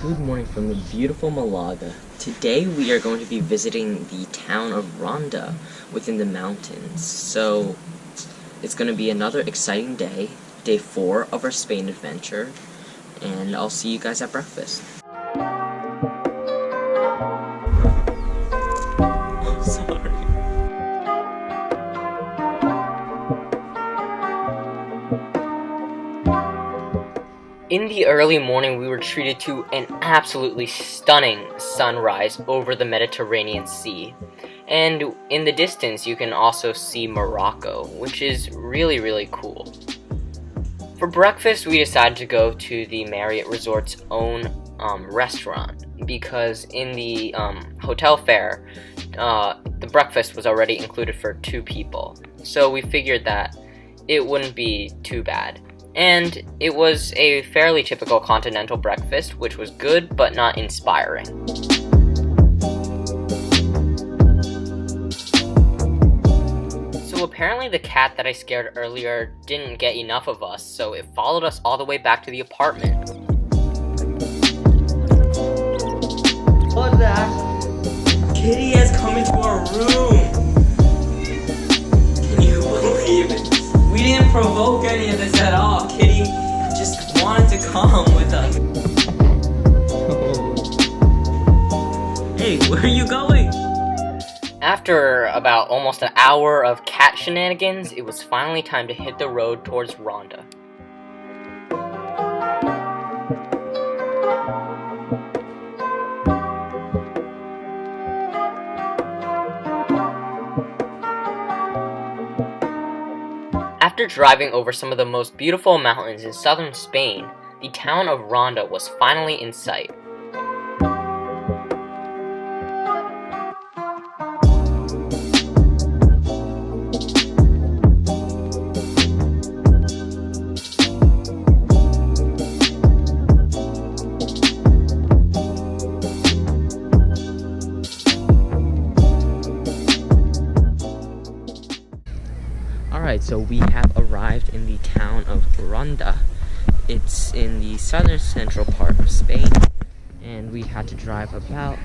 Good morning from the beautiful Malaga. Today we are going to be visiting the town of Ronda within the mountains. So it's going to be another exciting day, day 4 of our Spain adventure, and I'll see you guys at breakfast. Sorry. In the early morning, we were treated to an absolutely stunning sunrise over the Mediterranean Sea. And in the distance, you can also see Morocco, which is really, really cool. For breakfast, we decided to go to the Marriott Resort's own restaurant, because in the hotel fare, the breakfast was already included for 2 people. So we figured that it wouldn't be too bad. And it was a fairly typical continental breakfast, which was good but not inspiring. So apparently the cat that I scared earlier didn't get enough of us, so it followed us all the way back to the apartment. What the heck? Kitty has come into our room! Can you believe it? We didn't provoke any of this at all. Kitty just wanted to come with us. Hey, where are you going? After about almost an hour of cat shenanigans, it was finally time to hit the road towards Ronda. After driving over some of the most beautiful mountains in southern Spain, the town of Ronda was finally in sight. Alright, so we have arrived in the town of Ronda. It's in the southern central part of Spain, and we had to drive about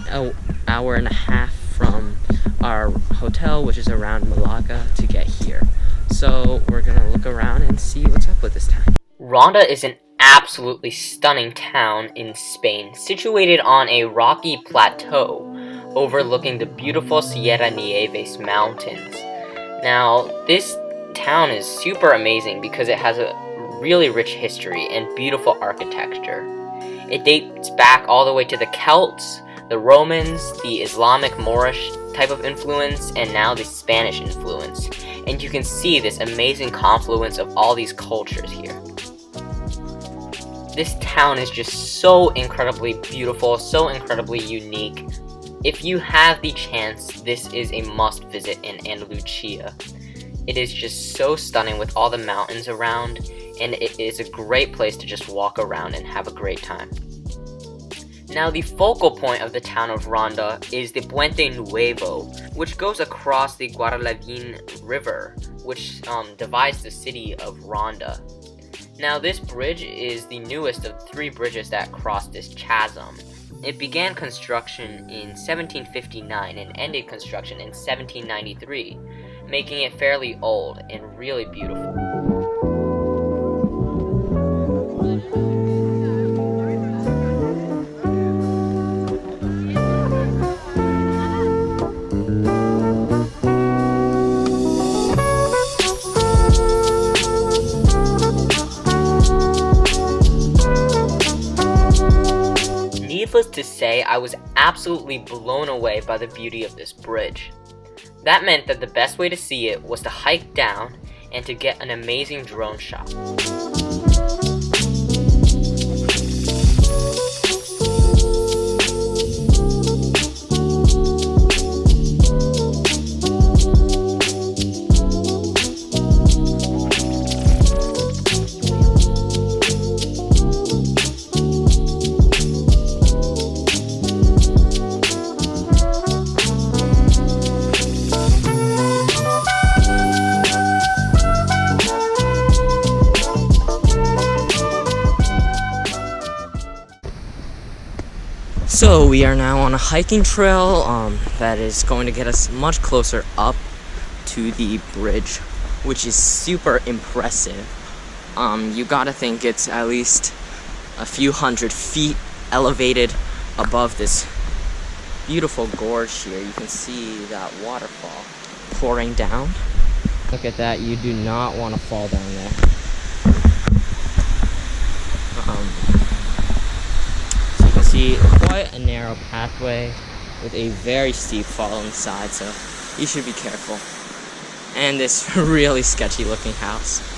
an hour and a half from our hotel, which is around Malaga, to get here. So we're gonna look around and see what's up with this town. Ronda is an absolutely stunning town in Spain, situated on a rocky plateau overlooking the beautiful Sierra Nieves mountains. Now, this town is super amazing because it has a really rich history and beautiful architecture. It dates back all the way to the Celts, the Romans, the Islamic Moorish type of influence, and now the Spanish influence. And you can see this amazing confluence of all these cultures here. This town is just so incredibly beautiful, so incredibly unique. If you have the chance, this is a must visit in Andalusia. It is just so stunning with all the mountains around, and it is a great place to just walk around and have a great time. Now, the focal point of the town of Ronda is the Puente Nuevo, which goes across the Guadalquivir River, which divides the city of Ronda. Now, this bridge is the newest of 3 bridges that cross this chasm. It began construction in 1759 and ended construction in 1793, making it fairly old and really beautiful. Needless to say, I was absolutely blown away by the beauty of this bridge. That meant that the best way to see it was to hike down and to get an amazing drone shot. So we are now on a hiking trail that is going to get us much closer up to the bridge, which is super impressive. You gotta think it's at least a few hundred feet elevated above this beautiful gorge here. You can see that waterfall pouring down. Look at that, you do not want to fall down there. So you can see quite a narrow pathway with a very steep fall on the side, so you should be careful. And this really sketchy looking house.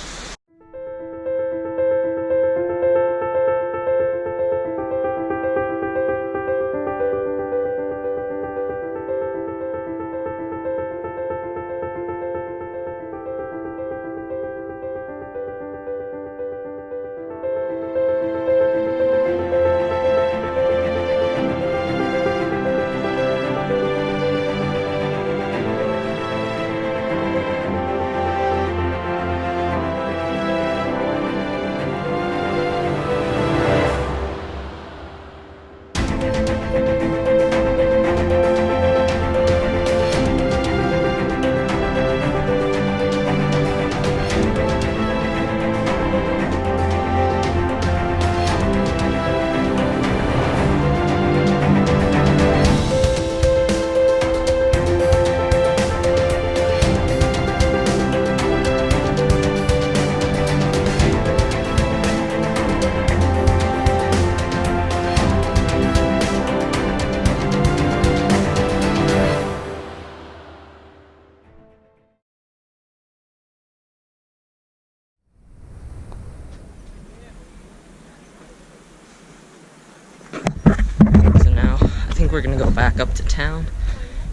We're gonna go back up to town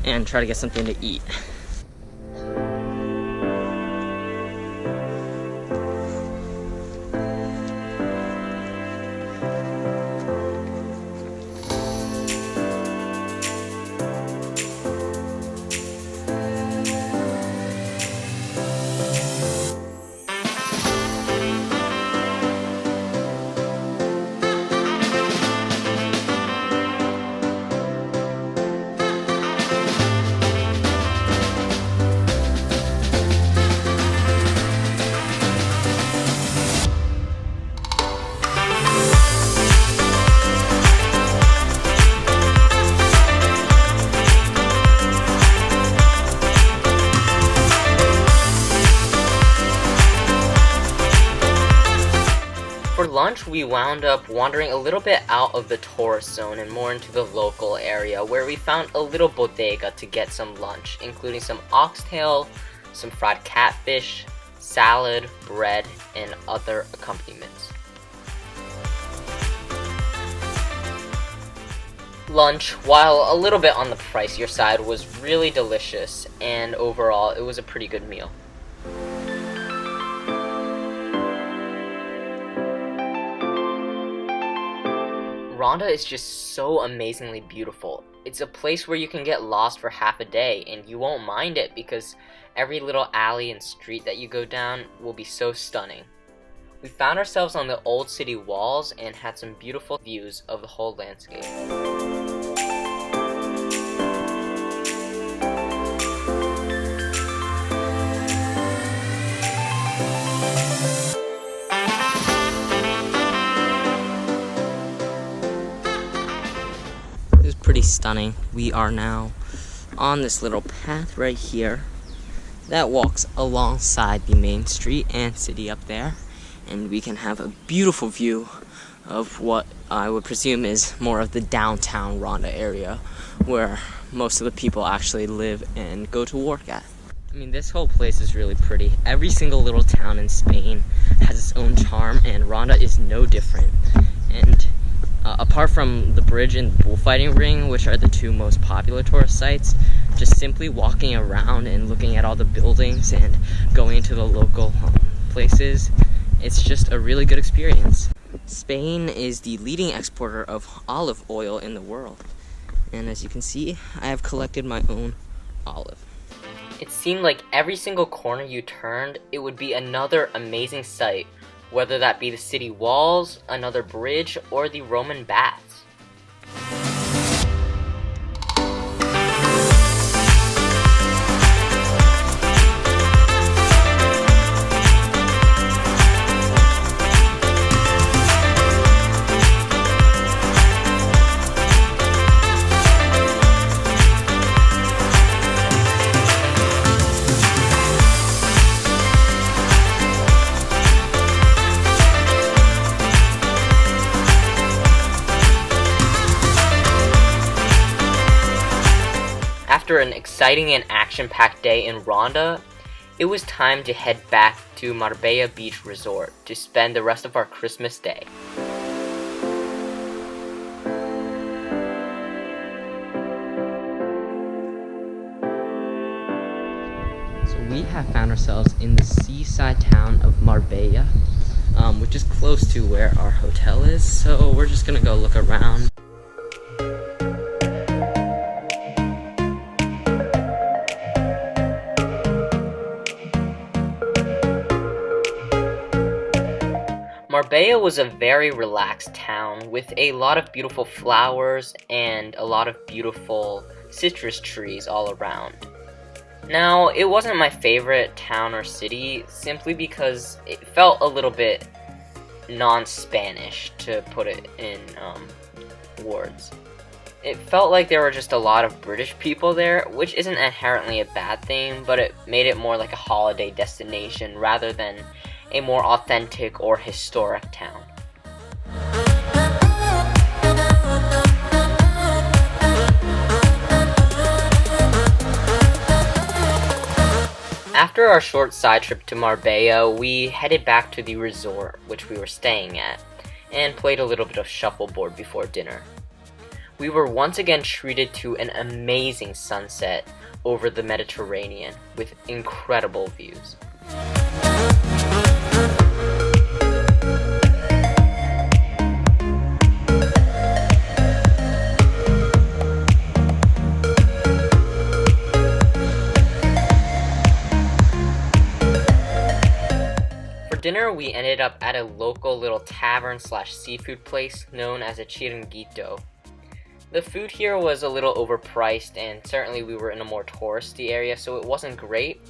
and try to get something to eat. For lunch, we wound up wandering a little bit out of the tourist zone and more into the local area, where we found a little bodega to get some lunch, including some oxtail, some fried catfish, salad, bread, and other accompaniments. Lunch, while a little bit on the pricier side, was really delicious, and overall, it was a pretty good meal. Ronda is just so amazingly beautiful. It's a place where you can get lost for half a day and you won't mind it because every little alley and street that you go down will be so stunning. We found ourselves on the old city walls and had some beautiful views of the whole landscape. Pretty stunning. We are now on this little path right here that walks alongside the main street and city up there, and we can have a beautiful view of what I would presume is more of the downtown Ronda area where most of the people actually live and go to work at. I mean, this whole place is really pretty. Every single little town in Spain has its own charm, and Ronda is no different. And apart from the bridge and the bullfighting ring, which are the two most popular tourist sites, just simply walking around and looking at all the buildings and going into the local places, it's just a really good experience. Spain is the leading exporter of olive oil in the world, and as you can see, I have collected my own olive. It seemed like every single corner you turned, it would be another amazing sight, whether that be the city walls, another bridge, or the Roman baths. after an exciting and action-packed day in Ronda, it was time to head back to Marbella Beach Resort to spend the rest of our Christmas day. So we have found ourselves in the seaside town of Marbella, which is close to where our hotel is, so we're just gonna go look around. Marbella was a very relaxed town with a lot of beautiful flowers and a lot of beautiful citrus trees all around. Now, it wasn't my favorite town or city simply because it felt a little bit non-Spanish, to put it in words. It felt like there were just a lot of British people there, which isn't inherently a bad thing, but it made it more like a holiday destination rather than a more authentic or historic town. After our short side trip to Marbella, we headed back to the resort which we were staying at, and played a little bit of shuffleboard before dinner. We were once again treated to an amazing sunset over the Mediterranean with incredible views. For dinner, we ended up at a local little tavern/seafood place known as a chiringuito. The food here was a little overpriced, and certainly we were in a more touristy area, so it wasn't great,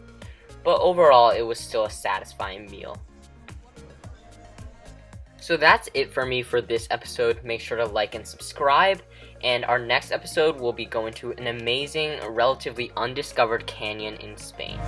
but overall it was still a satisfying meal. So that's it for me for this episode. Make sure to like and subscribe, and our next episode will be going to an amazing, relatively undiscovered canyon in Spain.